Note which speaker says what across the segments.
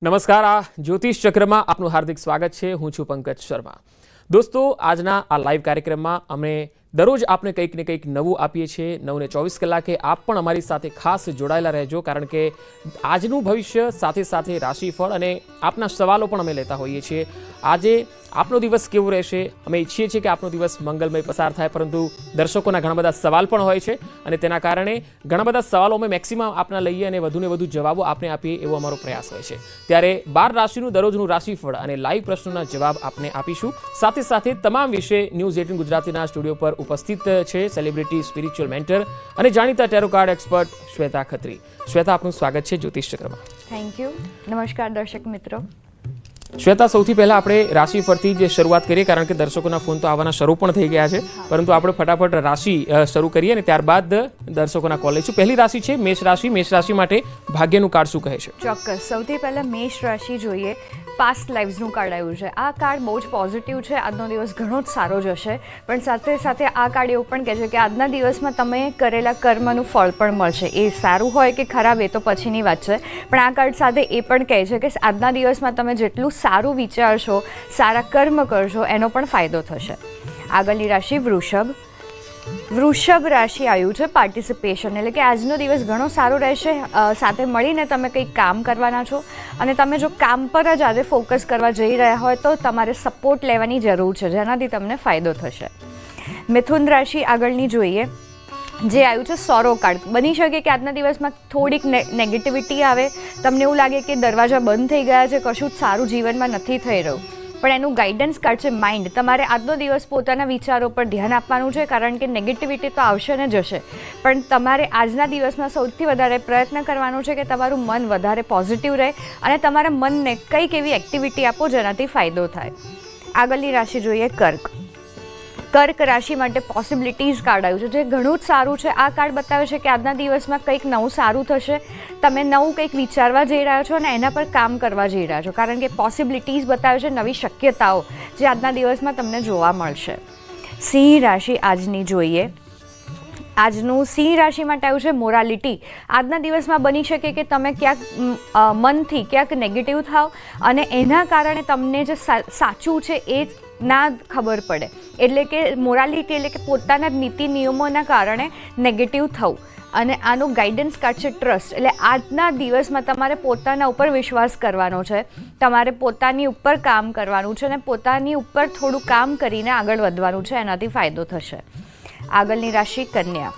Speaker 1: નમસ્કાર, આ જ્યોતિષ ચક્રમાં આપનું હાર્દિક સ્વાગત છે. હું છું પંકજ શર્મા. દોસ્તો, આજના આ લાઈવ કાર્યક્રમમાં અમે દરરોજ આપને કંઈક ને કંઈક નવું આપીએ છીએ. 9 ને 24 કલાકે આપ પણ અમારી સાથે ખાસ જોડાયેલા રહેજો, કારણ કે આજનું ભવિષ્ય સાથે સાથે રાશિફળ અને આપના સવાલો પણ અમે લેતા હોઈએ છીએ. આજે આપનો દિવસ કેવો રહેશે, અમે ઈચ્છીએ છીએ કે આપનો દિવસ મંગલમય પસાર થાય, પરંતુ દર્શકોના ઘણા બધા સવાલ પણ હોય છે અને તેના કારણે ઘણા બધા સવાલો અમે મેક્સિમમ આપના લઈએ અને વધુને વધુ જવાબો આપને આપીએ એવો અમારો પ્રયાસ હોય છે. ત્યારે 12 રાશિનું દરરોજનું રાશિફળ અને લાઈવ પ્રશ્નોના જવાબ આપને આપીશું. સાથે સાથે તમામ વિશે ન્યૂઝ 18 ગુજરાતીના સ્ટુડિયો પર ઉપસ્થિત છે સેલિબ્રિટી, સ્પિરિચ્યુઅલ મેન્ટર અને જાણીતા ટેરો કાર્ડ એક્સપર્ટ શ્વેતા ખત્રી. શ્વેતા, આપનું સ્વાગત છે જ્યોતિષ ચક્રમાં.
Speaker 2: Thank you. નમસ્કાર દર્શક મિત્રો.
Speaker 1: શ્વેતા, સૌથી પહેલા આપણે રાશિફળથી જ શરૂઆત કરીએ, કારણ કે દર્શકોના ફોન તો આવવાના શરૂ પણ થઈ ગયા છે, પરંતુ આપણે ફટાફટ રાશિ શરૂ કરીએ અને ત્યારબાદ દર્શકોના કોલ લઈશું. પહેલી રાશિ છે મેષ રાશિ. મેષ રાશિ માટે ભાગ્યનું કાર્ડ શું કહે છે?
Speaker 2: ચોક્કસ. સૌથી પહેલા મેષ રાશિ જોઈએ. પાસ્ટ લાઈવ્સનું કાર્ડ આવ્યું છે. આ કાર્ડ બહુ જ પોઝિટિવ છે. આજનો દિવસ ઘણો જ સારો જશે, પણ સાથે સાથે આ કાર્ડ એવું પણ કહે છે કે આજના દિવસમાં તમે કરેલા કર્મનું ફળ પણ મળશે. એ સારું હોય કે ખરાબ એ તો પછીની વાત છે, પણ આ કાર્ડ સાથે એ પણ કહે છે કે આજના દિવસમાં તમે જેટલું સારું વિચારશો, સારા કર્મ કરશો, એનો પણ ફાયદો થશે. આગળની રાશિ વૃષભ. વૃષભ રાશિ આવ્યું છે પાર્ટિસિપેશન, એટલે કે આજનો દિવસ ઘણો સારો રહેશે. સાથે મળીને તમે કંઈક કામ કરવાના છો અને તમે જો કામ પર જ આજે ફોકસ કરવા જઈ રહ્યા હોય તો તમારે સપોર્ટ લેવાની જરૂર છે, જેનાથી તમને ફાયદો થશે. મિથુન રાશિ આગળની જોઈએ, જે આવ્યું છે સોરો કાર્ડ. બની શકે કે આજના દિવસમાં થોડીક નેગેટિવિટી આવે, તમને એવું લાગે કે દરવાજા બંધ થઈ ગયા છે, કશું જ સારું જીવનમાં નથી થઈ રહ્યું, પણ એનું ગાઈડન્સ કાર્ડ છે માઇન્ડ. તમારે આજનો દિવસ પોતાના વિચારો પર ધ્યાન આપવાનું છે, કારણ કે નેગેટિવિટી તો આવશે ને જશે, પણ તમારે આજના દિવસમાં સૌથી વધારે પ્રયત્ન કરવાનો છે કે તમારું મન વધારે પોઝિટિવ રહે અને તમારા મનને કંઈક એવી એક્ટિવિટી આપો જેનાથી ફાયદો થાય. આગળની રાશિ જોઈએ કર્ક. કર્ક રાશિ માટે પોસિબિલિટીઝ કાર્ડ આવ્યું છે, જે ઘણું જ સારું છે. આ કાર્ડ બતાવે છે કે આજના દિવસમાં કંઈક નવું સારું થશે, તમે નવું કંઈક વિચારવા જઈ રહ્યા છો અને એના પર કામ કરવા જઈ રહ્યા છો, કારણ કે પોસિબિલિટીઝ બતાવે છે નવી શક્યતાઓ જે આજના દિવસમાં તમને જોવા મળશે. સિંહ રાશિ આજની જોઈએ. આજનું સિંહ રાશિ માટે આવ્યું છે મોરાલિટી. આજના દિવસમાં બની શકે કે તમે ક્યાંક મનથી ક્યાંક નેગેટિવ થાવ અને એના કારણે તમને જે સાચું છે એ ના ખબર પડે, એટલે કે મોરાલિટી એટલે કે પોતાના નીતિ નિયમોના કારણે નેગેટિવ થવું. અને આનું ગાઈડન્સ કાર્ડ છે ટ્રસ્ટ, એટલે આજના દિવસમાં તમારે પોતાના ઉપર વિશ્વાસ કરવાનો છે, તમારે પોતાની ઉપર કામ કરવાનું છે અને પોતાની ઉપર થોડું કામ કરીને આગળ વધવાનું છે, એનાથી ફાયદો થશે. આગળની રાશિ કન્યા.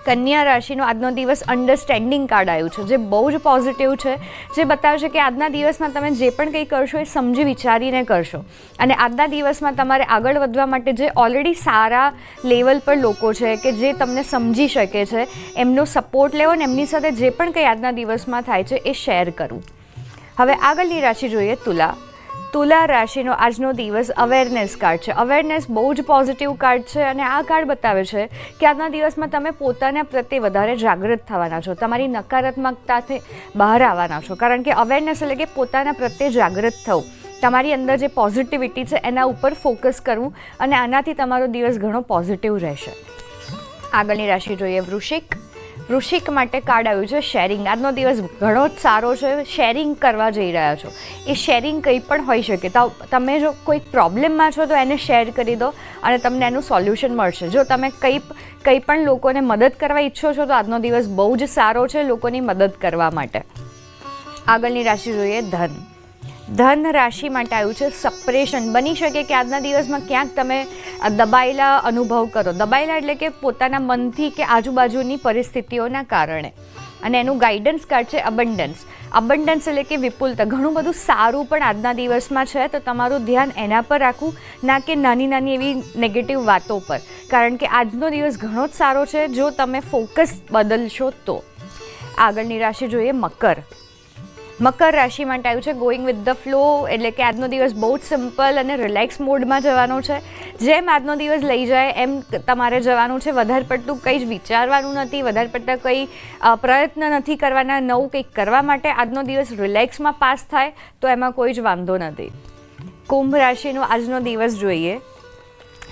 Speaker 2: કન્યા રાશિનો આજનો દિવસ અન્ડરસ્ટેન્ડિંગ કાર્ડ આવ્યું છે, જે બહુ જ પોઝિટિવ છે, જે બતાવે છે કે આજના દિવસમાં તમે જે પણ કંઈ કરશો એ સમજી વિચારીને કરશો અને આજના દિવસમાં તમારે આગળ વધવા માટે જે ઓલરેડી સારા લેવલ પર લોકો છે કે જે તમને સમજી શકે છે, એમનો સપોર્ટ લેવો અને એમની સાથે જે પણ કંઈ આજના દિવસમાં થાય છે એ શેર કરવું. હવે આગળની રાશિ જોઈએ તુલા. તુલા રાશિનો આજનો દિવસ અવેરનેસ કાર્ડ છે. અવેરનેસ બહુ જ પોઝિટિવ કાર્ડ છે અને આ કાર્ડ બતાવે છે કે આજના દિવસમાં તમે પોતાના પ્રત્યે વધારે જાગૃત થવાના છો, તમારી નકારાત્મકતાથી બહાર આવવાના છો, કારણ કે અવેરનેસ એટલે કે પોતાના પ્રત્યે જાગૃત થવું, તમારી અંદર જે પોઝિટિવિટી છે એના ઉપર ફોકસ કરવું અને આનાથી તમારો દિવસ ઘણો પોઝિટિવ રહેશે. આગળની રાશિ જોઈએ વૃશ્ચિક. વૃશ્ચિક માટે કાર્ડ આવ્યું છે શેરિંગ. આજનો દિવસ ઘણો જ સારો છે. શેરિંગ કરવા જઈ રહ્યા છો, એ શેરિંગ કંઈ પણ હોઈ શકે. તો તમે જો કોઈ પ્રોબ્લેમમાં છો તો એને શેર કરી દો અને તમને એનું સોલ્યુશન મળશે. જો તમે કંઈ પણ લોકોને મદદ કરવા ઈચ્છો છો તો આજનો દિવસ બહુ જ સારો છે લોકોની મદદ કરવા માટે. આગળની રાશિ જોઈએ ધન. ધન રાશિ માટે આવ્યું છે સપરેશન. બની શકે કે આજના દિવસમાં ક્યાંક તમે દબાયેલા અનુભવ કરો. દબાયેલા એટલે કે પોતાના મનથી કે આજુબાજુની પરિસ્થિતિઓના કારણે, અને એનું ગાઈડન્સ કાર્ડ છે અબન્ડન્સ. અબન્ડન્સ એટલે કે વિપુલતા. ઘણું બધું સારું પણ આજના દિવસમાં છે, તો તમારું ધ્યાન એના પર રાખવું, ના કે નાની નાની એવી નેગેટિવ વાતો પર, કારણ કે આજનો દિવસ ઘણો જ સારો છે જો તમે ફોકસ બદલશો તો. આગળની રાશિ જોઈએ મકર. મકર રાશિ માટે આવ્યું છે ગોઈંગ વિથ ધ ફ્લો, એટલે કે આજનો દિવસ બહુ જ સિમ્પલ અને રિલેક્સ મોડમાં જવાનો છે. જેમ આજનો દિવસ લઈ જાય એમ તમારે જવાનું છે. વધારે પડતું કંઈ જ વિચારવાનું નથી, વધારે પડતા કંઈ પ્રયત્ન નથી કરવાના નવું કંઈક કરવા માટે. આજનો દિવસ રિલેક્સમાં પાસ થાય તો એમાં કોઈ જ વાંધો નથી. કુંભ રાશિનો આજનો દિવસ જોઈએ.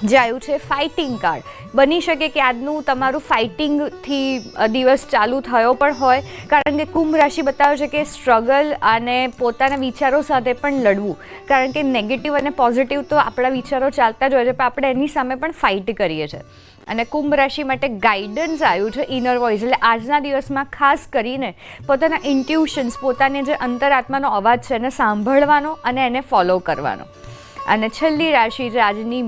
Speaker 2: જે આવ્યું છે ફાઇટિંગ કાર્ડ. બની શકે કે આજનું તમારું ફાઇટિંગથી દિવસ ચાલુ થયો પણ હોય, કારણ કે કુંભ રાશિ બતાવે છે કે સ્ટ્રગલ અને પોતાના વિચારો સાથે પણ લડવું, કારણ કે નેગેટિવ અને પોઝિટિવ તો આપણા વિચારો ચાલતા જ હોય છે, પણ આપણે એની સામે પણ ફાઇટ કરીએ છીએ. અને કુંભ રાશિ માટે ગાઈડન્સ આવ્યું છે ઇનર વોઇસ, એટલે આજના દિવસમાં ખાસ કરીને પોતાના ઇન્ટ્યુશન્સ, પોતાને જે અંતરાત્માનો અવાજ છે એને સાંભળવાનો અને એને ફોલો કરવાનો. અને છેલ્લી રાશિ છે આજની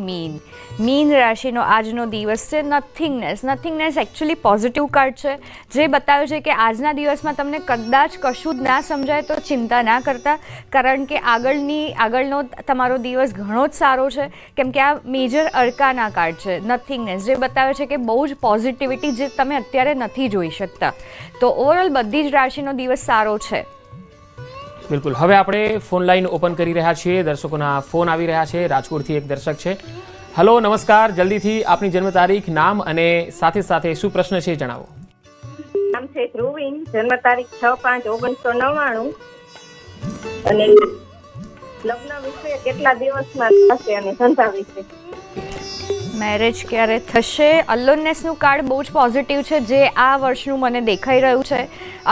Speaker 2: મીન રાશિનો આજનો દિવસ છે નથિંગનેસ. નથિંગનેસ એકચ્યુઅલી પોઝિટિવ કાર્ડ છે, જે બતાવે છે કે આજના દિવસમાં તમને કદાચ કશું જ ના સમજાય તો ચિંતા ના કરતા, કારણ કે આગળનો તમારો દિવસ ઘણો જ સારો છે, કેમ કે આ મેજર અર્કાના કાર્ડ છે નથિંગનેસ, જે બતાવે છે કે બહુ જ પોઝિટિવિટી જે તમે અત્યારે નથી જોઈ શકતા. તો ઓવરઓલ બધી જ રાશિનો દિવસ સારો છે.
Speaker 1: બિલકુલ. હવે આપણે ફોન લાઈન ઓપન કરી રહ્યા છીએ. દર્શકોના ફોન આવી રહ્યા છે. રાજકોટથી એક દર્શક છે. હલો, નમસ્કાર. જલ્દીથી આપની જન્મ તારીખ, નામ અને સાથે સાથે શું પ્રશ્ન છે જણાવો.
Speaker 3: નામ છે ધ્રુવીન, જન્મ તારીખ 6/5/1999 અને લગ્ન વિશે કેટલા દિવસમાં થશે અને ધંધા વિશે.
Speaker 2: મેરેજ ક્યારે થશે? અલોનનેસનું કાર્ડ બહુ જ પોઝિટિવ છે, જે આ વર્ષનું મને દેખાઈ રહ્યું છે,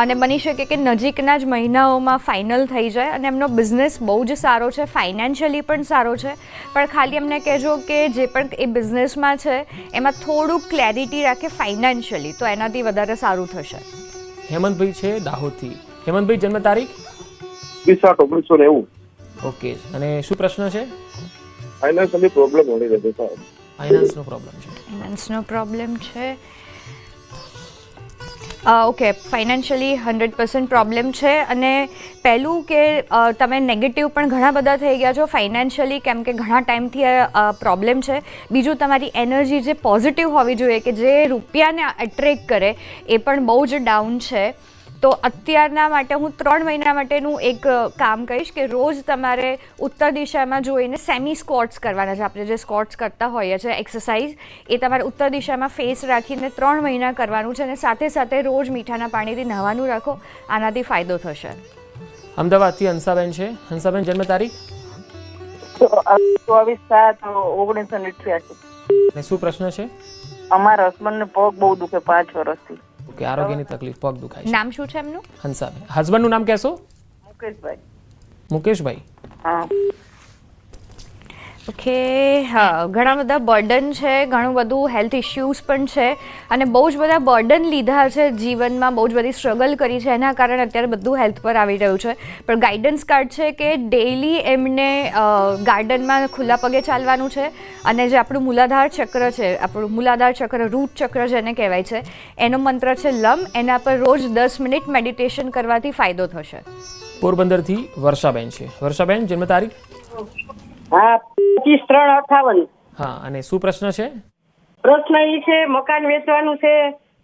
Speaker 2: અને બની શકે કે નજીકના જ મહિનાઓમાં ફાઇનલ થઈ જાય. અને એમનો બિઝનેસ બહુ જ સારો છે, ફાઇનાન્શિયલી પણ સારો છે, પણ ખાલી એમને કહેજો કે જે પણ એ બિઝનેસમાં છે એમાં થોડુંક ક્લેરિટી રાખે ફાઇનાન્શિયલી, તો એનાથી વધારે સારું થશે.
Speaker 1: હેમંતભાઈ છે દાહોદથી. હેમંતભાઈ, જન્મ તારીખ?
Speaker 4: 20/8/1990.
Speaker 1: ઓકે. અને શું પ્રશ્ન છે?
Speaker 4: ફાઇનાન્શિયલી પ્રોબ્લેમ મળી રહ્યો છે.
Speaker 1: ફાઇનાન્સનો પ્રોબ્લેમ છે.
Speaker 2: ફાઇનાન્સનો પ્રોબ્લેમ છે. ઓકે, ફાઇનાન્શિયલી 100% પ્રોબ્લેમ છે. અને પહેલું કે તમે નેગેટિવ પણ ઘણા બધા થઈ ગયા છો ફાઇનાન્શિયલી, કેમ કે ઘણા ટાઈમથી પ્રોબ્લેમ છે. બીજું, તમારી એનર્જી જે પોઝિટિવ હોવી જોઈએ, કે જે રૂપિયાને એટ્રેક્ટ કરે, એ પણ બહુ જ ડાઉન છે. તો અત્યારના માટે હું 3 મહિના માટેનું એક કામ કહીશ કે રોજ તમારે ઉત્તર દિશામાં જોઈને સેમી સ્ક્વોટ્સ કરવાના છે. આપણે જે સ્ક્વોટ્સ કરતા હોઈએ છીએ એક્સરસાઇઝ, એ તમારે ઉત્તર દિશામાં ફેસ રાખીને 3 મહિના કરવાનું છે, અને સાથે સાથે રોજ મીઠાના પાણીથી નહાવાનું રાખો. આનાથી ફાયદો થશે.
Speaker 1: અમદાવાદથી હંસાબેન છે. હંસાબેન, જન્મ તારીખ?
Speaker 3: 24/7/1988.
Speaker 1: અને શું પ્રશ્ન છે?
Speaker 3: અમારા હસબન્ડને પગ બહુ દુખે 5 વર્ષથી.
Speaker 1: ઓકે, આરોગ્યની તકલીફ, પગ દુખાય છે.
Speaker 2: નામ શું છે એમનું?
Speaker 1: હંસાબેન. હસબન્ડનું નામ કહેશો?
Speaker 3: મુકેશભાઈ.
Speaker 1: મુકેશભાઈ.
Speaker 3: હા.
Speaker 2: ઓકે. હા, ઘણા બધા બર્ડન છે, ઘણું બધું હેલ્થ ઇશ્યુઝ પણ છે, અને બહુ જ બધા બર્ડન લીધા છે જીવનમાં, બહુ જ બધી સ્ટ્રગલ કરી છે, એના કારણે અત્યારે બધું હેલ્થ પર આવી રહ્યું છે. પણ ગાઈડન્સ કાર્ડ છે કે ડેઈલી એમને ગાર્ડનમાં ખુલ્લા પગે ચાલવાનું છે, અને જે આપણું મૂલાધાર ચક્ર છે, આપણું મૂલાધાર ચક્ર, રૂટ ચક્ર જેને કહેવાય છે, એનો મંત્ર છે લમ. એના પર રોજ 10 મિનિટ મેડિટેશન કરવાથી ફાયદો થશે.
Speaker 1: પોરબંદરથી વર્ષાબેન છે. વર્ષાબેન, જન્મ તારીખ?
Speaker 3: હા, 25/3/58.
Speaker 1: હા, અને શું પ્રશ્ન છે?
Speaker 3: પ્રશ્ન એ છે, મકાન વેચવાનું છે,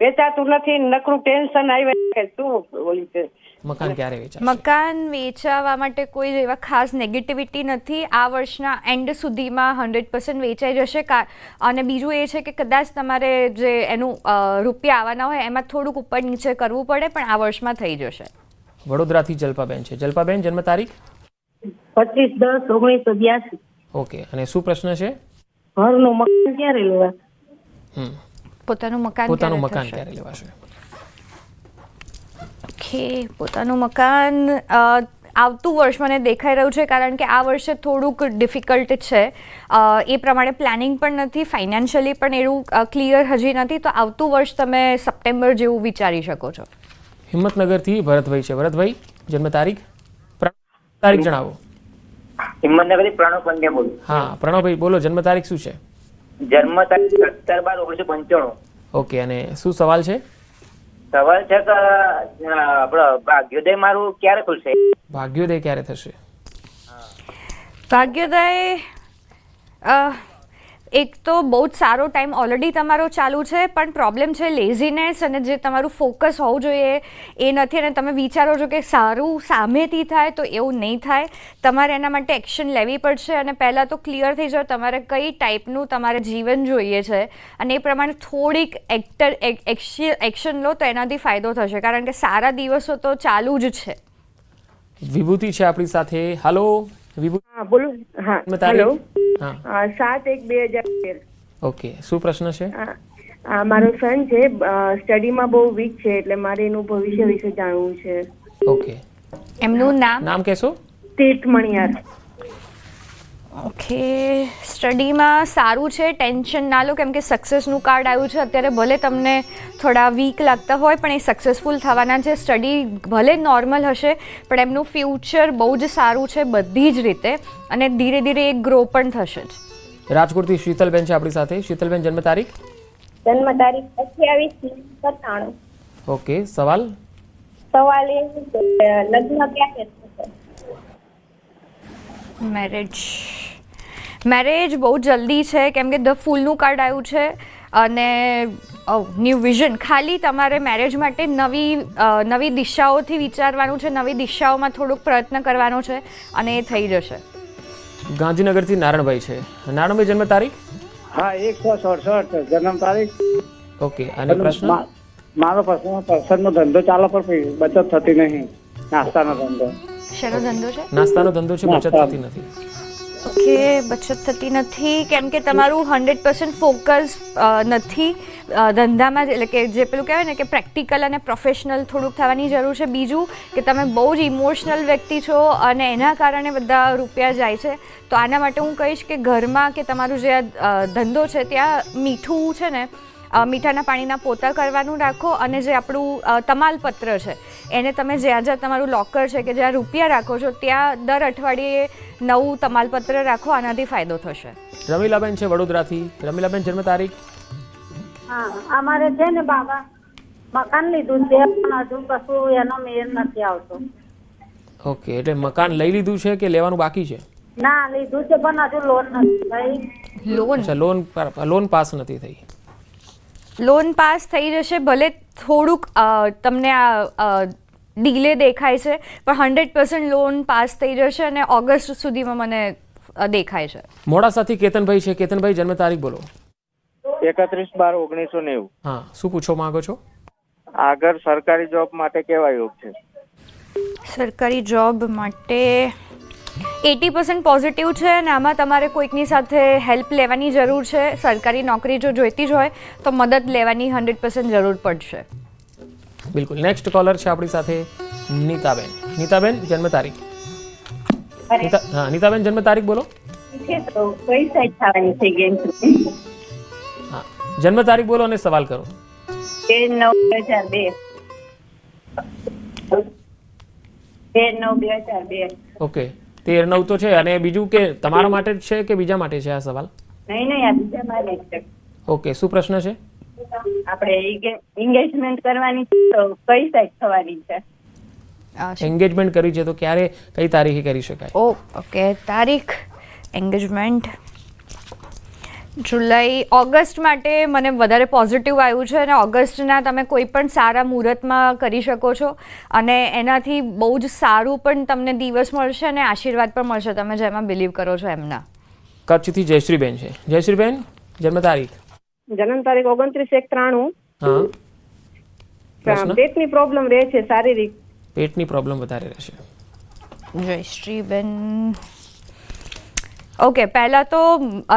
Speaker 3: વેચાતું નથી, નકરું ટેન્શન આવ્યા કે શું બોલી છે.
Speaker 1: મકાન ક્યારે વેચાશે?
Speaker 2: મકાન વેચાવા માટે કોઈ એવા ખાસ નેગેટિવિટી નથી. આ વર્ષના એન્ડ સુધીમાં 100% વેચાઈ જશે. અને બીજું એ છે કે કદાચ તમારે જે એનું રૂપિયા આવવાના હોય એમાં થોડુંક ઉપર નીચે કરવું પડે, પણ આ વર્ષમાં થઈ જશે.
Speaker 1: વડોદરાથી જલ્પાબેન છે. જલ્પાબેન, જન્મ તારીખ?
Speaker 3: 25/10/1982.
Speaker 1: ઓકે. અને શું પ્રશ્ન છે?
Speaker 3: ઘરનું મકાન ક્યારે લેવા?
Speaker 2: પોતાનું મકાન
Speaker 1: ક્યારે લેવાશે?
Speaker 2: ઓકે, પોતાનું મકાન આવતું વર્ષ મને દેખાઈ રહ્યું છે, કારણ કે આ વર્ષે થોડુંક ડિફિકલ્ટ છે. એ પ્રમાણે પ્લાનિંગ પણ નથી, ફાઇનાન્શિયલી પણ એવું ક્લિયર હજી નથી. તો આવતું વર્ષ તમે સપ્ટેમ્બર જેવું વિચારી શકો છો.
Speaker 1: હિંમતનગરથી ભરતભાઈ છે. ભરતભાઈ, જન્મ તારીખ? તારીખ જણાવો.
Speaker 5: હિંમતનગરથી પ્રણવ પંડ્યા બોલું.
Speaker 1: હા, પ્રણવભાઈ બોલો. જન્મ તારીખ શું છે?
Speaker 5: જન્મ તારીખ 17/12/1995.
Speaker 1: ઓકે. અને શું સવાલ છે?
Speaker 5: સવાલ છે કે આપણો ભાગ્યોદય મારું ક્યારે ખુલશે?
Speaker 1: ભાગ્યોદય ક્યારે થશે?
Speaker 2: ભાગ્યોદય એક તો બહુ જ સારો ટાઈમ ઓલરેડી તમારો ચાલુ છે, પણ પ્રોબ્લેમ છે લેઝીનેસ, અને જે તમારું ફોકસ હોવું જોઈએ એ નથી, અને તમે વિચારો છો કે સારું સામેથી થાય, તો એવું નહીં થાય. તમારે એના માટે એક્શન લેવી પડશે, અને પહેલાં તો ક્લિયર થઈ જાઓ તમારે કઈ ટાઈપનું તમારે જીવન જોઈએ છે, અને એ પ્રમાણે થોડીક એક્શન લો તો એનાથી ફાયદો થશે, કારણ કે સારા દિવસો તો ચાલુ જ છે.
Speaker 1: વિભૂતિ છે આપણી સાથે. હાલો વિભૂતિ.
Speaker 3: હા
Speaker 6: બોલો. હા,
Speaker 1: જન્મ તારીખ?
Speaker 6: હેલો.
Speaker 1: હા
Speaker 6: 7/1/2013.
Speaker 1: ઓકે, શું પ્રશ્ન છે?
Speaker 6: મારો સન છે, સ્ટડીમાં બહુ વીક છે, એટલે મારે એનું ભવિષ્ય વિશે જાણવું છે.
Speaker 1: ઓકે,
Speaker 2: એમનું નામ?
Speaker 1: નામ કહેશો?
Speaker 6: તીર્થ મણિયાર.
Speaker 2: ઓકે, સ્ટડીમાં સારું છે, ટેન્શન ના લો, કેમ કે સક્સેસનું કાર્ડ આવ્યું છે. અત્યારે ભલે તમને થોડા વીક લાગતા હોય પણ એ સક્સેસફુલ થવાના છે. સ્ટડી ભલે નોર્મલ હશે પણ એમનું ફ્યુચર બહુ જ સારું છે બધી જ રીતે, અને ધીરે ધીરે એ ગ્રો પણ થશે જ.
Speaker 1: રાજકોટથી શીતલબેન છે આપણી સાથે. શીતલબેન, જન્મ તારીખ?
Speaker 3: જન્મ તારીખ 28/97.
Speaker 1: ઓકે, સવાલ?
Speaker 3: સવાલ એ છે કે લગ્ન ક્યારે થશે?
Speaker 2: મેરેજ બહુ જલ્દી છે, કેમ કે ધ ફૂલનું કાર્ડ આવ્યું છે અને ન્યૂ વિઝન. ખાલી તમારે મેરેજ માટે નવી દિશાઓથી વિચારવાનું છે, નવી દિશાઓમાં થોડુંક પ્રયત્ન કરવાનો છે અને એ થઈ જશે.
Speaker 1: ગાંધીનગરથી નારણભાઈ છે. નારણભાઈ, જન્મ તારીખ?
Speaker 7: હા, 167 જન્મ તારીખ.
Speaker 1: ઓકે, અને પ્રશ્ન?
Speaker 7: મારો પ્રશ્ન, પર્સનનો ધંધો ચાલે પણ બચત થતી નહીં. નાસ્તાનો ધંધો.
Speaker 2: શેનો ધંધો છે?
Speaker 1: નાસ્તાનો ધંધો છે, બચત થતી નથી.
Speaker 2: ઓકે, બચત થતી નથી કેમ કે તમારું 100% ફોકસ નથી ધંધામાં, એટલે કે જે પેલું કહેવાય ને કે પ્રેક્ટિકલ અને પ્રોફેશનલ થોડુંક થવાની જરૂર છે. બીજું કે તમે બહુ જ ઇમોશનલ વ્યક્તિ છો અને એના કારણે બધા રૂપિયા જાય છે. તો આના માટે હું કહીશ કે ઘરમાં કે તમારું જે ધંધો છે ત્યાં મીઠું છે ને, મીઠાના પાણીના પોતા કરવાનું રાખો, અને જે આપણું તમાલપત્ર છે એને તમે જ્યાં જ્યાં તમારું લોકર છે કે જ્યાં રૂપિયા રાખો છો ત્યાં દર અઠવાડિયે નવું તમાલપત્ર રાખો, આનાથી ફાયદો થશે.
Speaker 1: રમીલાબેન છે વડોદરાથી. રમીલાબેન, જન્મ તારીખ?
Speaker 8: હા, અમારે છે ને બાબા મકાન લીધું છે પણ હજુ કશું એનો મેળ નથી આવતો.
Speaker 1: ઓકે, એટલે મકાન લઈ લીધું છે કે લેવાનું બાકી છે?
Speaker 8: ના, લીધું છે પણ હજુ લોન નથી થઈ.
Speaker 1: અચ્છા, લોન પાસ નથી થઈ.
Speaker 2: લોન પાસ થઈ જશે, ભલે થોડુંક તમને આ ડીલે દેખાય છે પણ 100% લોન પાસ થઈ જશે અને ઓગસ્ટ સુધીમાં મને દેખાય છે.
Speaker 1: મોડાસાથી કેતનભાઈ છે. કેતનભાઈ, જન્મ તારીખ બોલો.
Speaker 7: 31/12/1990.
Speaker 1: હા, શું પૂછવા માંગો છો?
Speaker 7: આગળ સરકારી જોબ માટે કેવા યોગ છે?
Speaker 2: સરકારી જોબ માટે 80% પોઝિટિવ છે અને આમાં તમારે કોઈકની સાથે હેલ્પ લેવાની જરૂર છે. સરકારી નોકરી જો જોઈતી જ હોય તો મદદ લેવાની 100% જરૂર પડશે.
Speaker 1: બિલકુલ. નેક્સ્ટ કોલર છે આપણી સાથે નીતાબેન. નીતાબેન, જન્મ તારીખ? હા, નીતાબેન, જન્મ તારીખ બોલો.
Speaker 3: કઈ સાઈડ થવાની થઈ ગઈ?
Speaker 1: હા, જન્મ તારીખ બોલો અને સવાલ કરો.
Speaker 3: 13/9/2002. 13/9/2002.
Speaker 1: ઓકે, 13/9 તો છે. અને બીજું કે તમારા માટે જ છે કે બીજા માટે છે આ સવાલ?
Speaker 3: નહીં, આ બીજા મારે છે.
Speaker 1: ઓકે, શું પ્રશ્ન છે?
Speaker 3: આપણે એન્ગેજમેન્ટ કરવાની છે તો કઈ સાઈડ થવાની છે?
Speaker 1: એન્ગેજમેન્ટ કરવી છે તો ક્યારે, કઈ તારીખે કરી શકાય?
Speaker 2: ઓકે, તારીખ એન્ગેજમેન્ટ જુલાઈ ઓગસ્ટ માટે મને વધારે પોઝિટિવ આવ્યું છે, અને ઓગસ્ટના તમે કોઈ પણ સારા મુહૂર્તમાં કરી શકો છો અને એનાથી બહુ જ સારું પણ તમને દિવસ મળશે અને આશીર્વાદ પણ મળશે તમે જેમાં બિલીવ કરો છો એમના.
Speaker 1: કચ્છથી જયશ્રીબેન છે. જયશ્રીબેન, જન્મ તારીખ?
Speaker 6: જન્મ તારીખ 29/1/93.
Speaker 1: હા, પ્રશ્ન?
Speaker 6: પેટની પ્રોબ્લેમ રહે છે, શારીરિક.
Speaker 1: પેટની પ્રોબ્લેમ વધારે રહેશે.
Speaker 2: જયશ્રીબેન, ઓકે, પહેલાં તો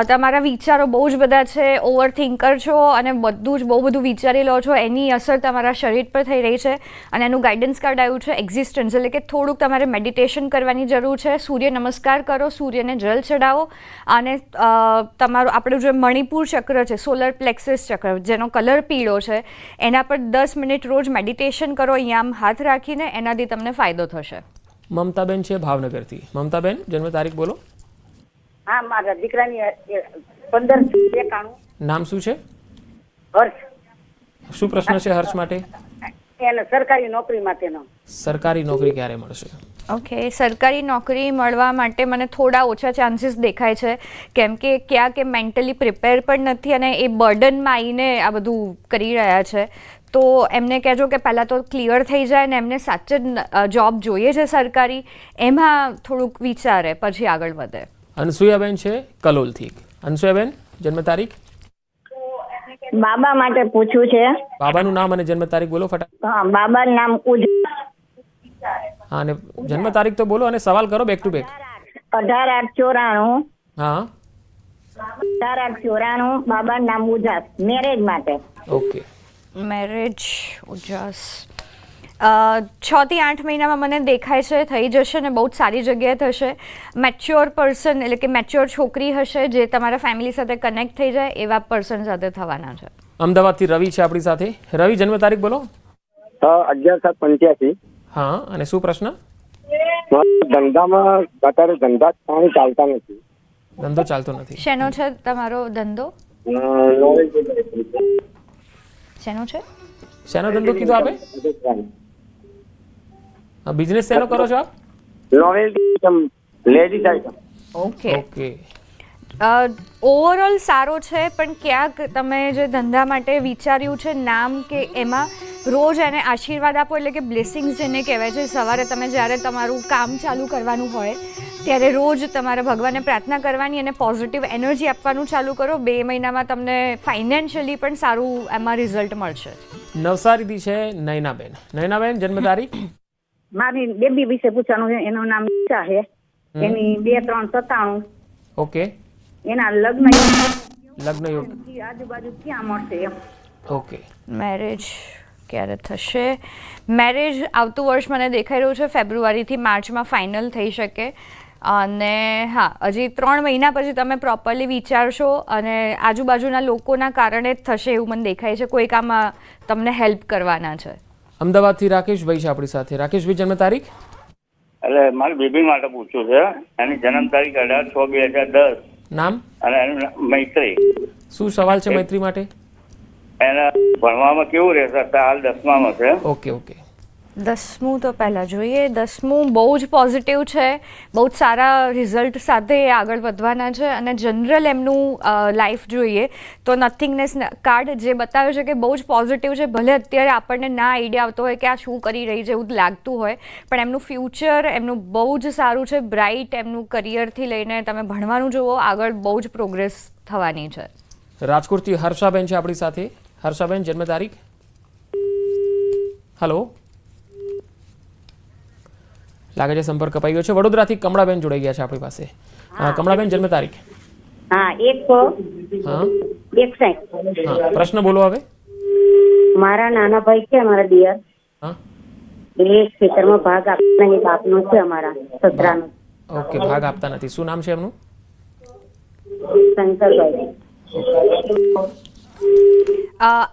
Speaker 2: તમારા વિચારો બહુ જ બધા છે, ઓવર થિંકર છો અને બધું જ બહુ બધું વિચારી લો છો, એની અસર તમારા શરીર પર થઈ રહી છે. અને એનું ગાઈડન્સ કાર્ડ આવ્યું છે એક્ઝિસ્ટન્સ, એટલે કે થોડુંક તમારે મેડિટેશન કરવાની જરૂર છે. સૂર્ય નમસ્કાર કરો, સૂર્યને જલ ચડાવો, અને તમારું આપણું જે મણિપુર ચક્ર છે, સોલર પ્લેક્સસ ચક્ર, જેનો કલર પીળો છે, એના પર 10 મિનિટ રોજ મેડિટેશન કરો, અહીંયા આમ હાથ રાખીને, એનાથી તમને ફાયદો થશે.
Speaker 1: મમતાબેન છે ભાવનગરથી. મમતાબેન, જન્મ તારીખ બોલો.
Speaker 8: હા, મારા દીકરાની 15/91.
Speaker 1: નામ શું છે?
Speaker 8: હર્ષ.
Speaker 1: શું પ્રશ્ન છે હર્ષ માટે?
Speaker 8: એને સરકારી નોકરી માટેનો.
Speaker 1: સરકારી નોકરી ક્યારે મળશે?
Speaker 2: ઓકે, સરકારી નોકરી મળવા માટે મને થોડા ઓછા ચાન્સીસ દેખાય છે, કેમ કે ક્યાં કે મેન્ટલી પ્રિપેર પણ નથી અને એ બર્ડનમાં આવીને આ બધું કરી રહ્યા છે. તો એમને કહેજો કે પહેલાં તો ક્લિયર થઈ જાય ને એમને સાચે જ જોબ જોઈએ છે સરકારી, એમાં થોડુંક વિચારે પછી આગળ વધે.
Speaker 1: અનસુયાબેન છે કલોલથી. અનસુયાબેન, જન્મ તારીખ?
Speaker 3: બાબા માટે પૂછવું છે.
Speaker 1: બાબાનું નામ અને જન્મ તારીખ બોલો ફટાફટ.
Speaker 3: હા, બાબાનું નામ
Speaker 1: હા, અને જન્મ તારીખ તો બોલો અને સવાલ કરો બેક ટુ બેક.
Speaker 8: 18/8/94
Speaker 1: હા
Speaker 8: 18/8/94 બાબા નામ ઉજાસ મેરેજ માટે.
Speaker 1: ઓકે.
Speaker 2: મેરેજ ઉજાસ 6 થી 8 મહિનામાં મને દેખાય છે થઈ જશે ને બહુ જ સારી જગ્યાએ થશે. મેચ્યોર પર્સન એટલે કે મેચ્યોર છોકરી હશે જે તમારા ફેમિલી સાથે કનેક્ટ થઈ જાય એવા પર્સન સાથે થવાના છે.
Speaker 1: અમદાવાદથી રવિ છે આપણી સાથે. રવિ, જન્મ તારીખ બોલો.
Speaker 4: 11/7/85.
Speaker 1: હા, અને શું પ્રશ્ન?
Speaker 4: ધંધામાં અત્યારે ધંધા પાણી ચાલતા નથી.
Speaker 1: ધંધો ચાલતો નથી.
Speaker 2: શેનો છે તમારો ધંધો? શેનો છે?
Speaker 1: શેનો ધંધો કીધો આપે? બિઝનેસ શેનો કરો છો આપ?
Speaker 4: Ladies item.
Speaker 2: Okay.
Speaker 1: Okay.
Speaker 2: Overall સારો છે પણ ક્યાંક તમે જે ધંધા માટે વિચાર્યું છે નામ કે એમાં રોજ એને આશીર્વાદ આપો એટલે કે બ્લેસિંગ્સ જેને કહેવાય છે. સવારે તમે જ્યારે તમારું કામ ચાલુ કરવાનું હોય ત્યારે રોજ તમારે ભગવાનને પ્રાર્થના કરવાની અને પોઝિટિવ એનર્જી આપવાનું ચાલુ કરો. 2 મહિનામાં તમને ફાઇનાન્શિયલી પણ સારું એમાં રિઝલ્ટ મળશે.
Speaker 1: નવસારીથી છે નયનાબેન. નયનાબેન, જન્મ તારીખ?
Speaker 8: મારી બેબી વિશે પૂછવાનું છે. એનું નામ ઈચ્છા છે. એની 2/3/97.
Speaker 1: ઓકે.
Speaker 8: એના લગ્ન
Speaker 1: યોગ.
Speaker 8: આજુબાજુ ક્યાં મળશે એમ.
Speaker 1: ઓકે.
Speaker 2: મેરેજ ક્યારે થશે? મેરેજ આવતું વર્ષ મને દેખાઈ રહ્યું છે ફેબ્રુઆરીથી માર્ચમાં ફાઇનલ થઈ શકે. અને હા, હજી 3 મહિના પછી તમે પ્રોપરલી વિચારશો અને આજુબાજુના લોકોના કારણે જ થશે એવું મને દેખાય છે. કોઈક આમાં તમને હેલ્પ કરવાના છે.
Speaker 1: અમદાવાદથી રાકેશભાઈ છે આપણી સાથે. રાકેશભાઈ, જન્મ તારીખ?
Speaker 9: એટલે મારી બેબી માટે પૂછવું છે. એની જન્મ તારીખ 18/6/2010.
Speaker 1: નામ?
Speaker 9: અને એનું મૈત્રી.
Speaker 1: શું સવાલ છે મૈત્રી માટે?
Speaker 9: એને ભણવામાં કેવું રહેશે? હાલ 10મામાં છે.
Speaker 1: ઓકે. ઓકે.
Speaker 2: 10મું તો પહેલાં જોઈએ. 10મું બહુ જ પોઝિટિવ છે. બહુ જ સારા રિઝલ્ટ સાથે એ આગળ વધવાના છે અને જનરલ એમનું લાઈફ જોઈએ તો નથિંગનેસ કાર્ડ જે બતાવે છે કે બહુ જ પોઝિટિવ છે. ભલે અત્યારે આપણને ના આઈડિયા આવતો હોય કે આ શું કરી રહી છે એવું લાગતું હોય પણ એમનું ફ્યુચર એમનું બહુ જ સારું છે. બ્રાઇટ એમનું કરિયરથી લઈને તમે ભણવાનું જુઓ આગળ બહુ જ પ્રોગ્રેસ થવાની છે.
Speaker 1: રાજકોટથી હર્ષાબેન છે આપણી સાથે. હર્ષાબેન, જન્મ તારીખ? હલો, લાગે છે સંપર્ક કપાઈ ગયો છે. વડોદરાથી કમળાબેન જોડાઈ ગયા છે આપણી પાસે. કમળાબેન, જન્મ તારીખ?
Speaker 8: હા, 161.
Speaker 1: હા, પ્રશ્ન બોલો હવે.
Speaker 8: મારા નાના ભાઈ છે, અમારા દિયર.
Speaker 1: હા,
Speaker 8: એ ખેતરમાં ભાગ આપતા નહીં. બાપનો છે અમારા સસરાનો.
Speaker 1: ઓકે. ભાગ આપતા નથી. શું નામ છે એમનું?
Speaker 8: શંકરભાઈ.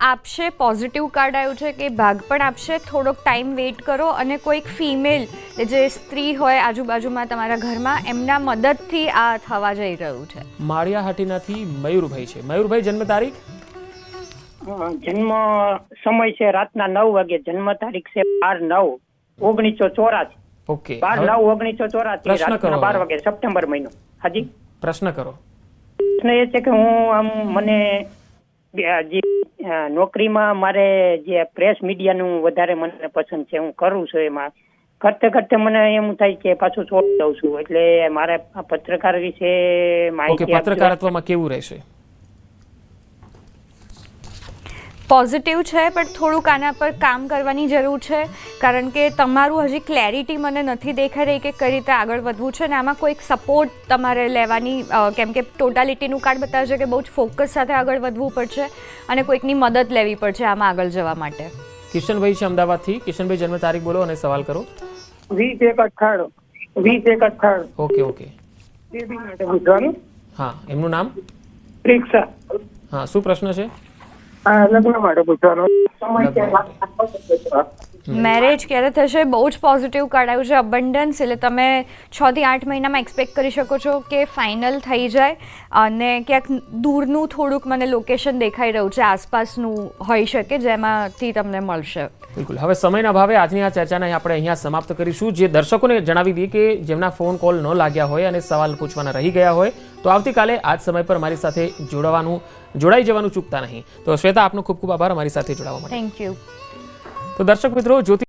Speaker 2: આપશે. પોઝિટિવ કાર્ડ આવ્યું છે કે ભાગ પણ આપશે. થોડોક ટાઈમ વેઇટ કરો અને કોઈક ફિમેલ જે સ્ત્રી હોય આજુબાજુમાં તમારા ઘરમાં એમના મદદથી આ થવા જઈ રહ્યું છે.
Speaker 1: માળિયા હાટીનાથી મયુરભાઈ છે. મયુરભાઈ, જન્મ તારીખ?
Speaker 7: જન્મ સમય છે રાતના 9 વાગે. જન્મ તારીખ છે 12/9/1984.
Speaker 1: ઓકે.
Speaker 7: 12/9/1984
Speaker 1: પ્રશ્ન કરો.
Speaker 7: રાતના 12 વાગે, સપ્ટેમ્બર મહિનો. હાજી,
Speaker 1: પ્રશ્ન કરો.
Speaker 7: પ્રશ્ન એ છે કે હું આમ મને જે નોકરીમાં મારે જે પ્રેસ મીડિયાનું વધારે મને પસંદ છે. હું કરું છું એમાં કરતે કરતે મને એમ થાય કે પાછું છોડી દઉં છું. એટલે મારે આ પત્રકાર વિશે માહિતી
Speaker 1: ઓકે. પત્રકારત્વમાં કેવું રહેશે?
Speaker 2: પોઝિટિવ છે પણ થોડુંક આના પર કામ કરવાની જરૂર છે કારણ કે તમારું હજી ક્લેરિટી મને નથી દેખાઈ રહી કે કઈ રીતે આગળ વધવું છે અને આમાં કોઈક સપોર્ટ તમારે લેવાની કેમ કે ટોટાલિટીનું કાર્ડ બતાવે છે કે બહુ જ ફોકસ સાથે આગળ વધવું પડશે અને કોઈકની મદદ લેવી પડશે આમાં આગળ જવા માટે.
Speaker 1: કિશનભાઈ છે અમદાવાદથી. કિશનભાઈ, જન્મ તારીખ બોલો અને સવાલ કરો.
Speaker 7: 20/1/18.
Speaker 1: ઓકે. ઓકે.
Speaker 7: બેબી માટે પૂછવાનું.
Speaker 1: હા, એમનું નામ?
Speaker 7: પરીક્ષા.
Speaker 1: હા, શું પ્રશ્ન છે?
Speaker 7: લગ્ન માટે પૂછવાનું.
Speaker 2: મેરેજ ક્યારે થશે? બહુ જ પોઝિટિવ કાર્ડ આવ્યું છે. અબન્ડન્સ એટલે તમે 6 થી 8 મહિનામાં એક્સપેક્ટ કરી શકો છો કે ફાઇનલ થઈ જાય અને ક્યાંક દૂરનું થોડુંક મને લોકેશન દેખાઈ રહ્યું છે આસપાસનું હોઈ શકે જેમાંથી તમને મળશે.
Speaker 1: બિલકુલ. હવે સમયના ભાવે આજની આ ચર્ચાને આપણે અહીંયા સમાપ્ત કરીશું. જે દર્શકોને જણાવી દઈએ કે જેમના ફોન કોલ ન લાગ્યા હોય અને સવાલ પૂછવાના રહી ગયા હોય તો આવતીકાલે આ જ સમય પર મારી સાથે જોડાઈ જવાનું ચૂકતા નહીં. તો શ્વેતા, આપનો ખૂબ ખૂબ આભાર અમારી સાથે જોડાવા માટે.
Speaker 2: Thank you.
Speaker 1: તો દર્શક મિત્રો, જ્યોતિ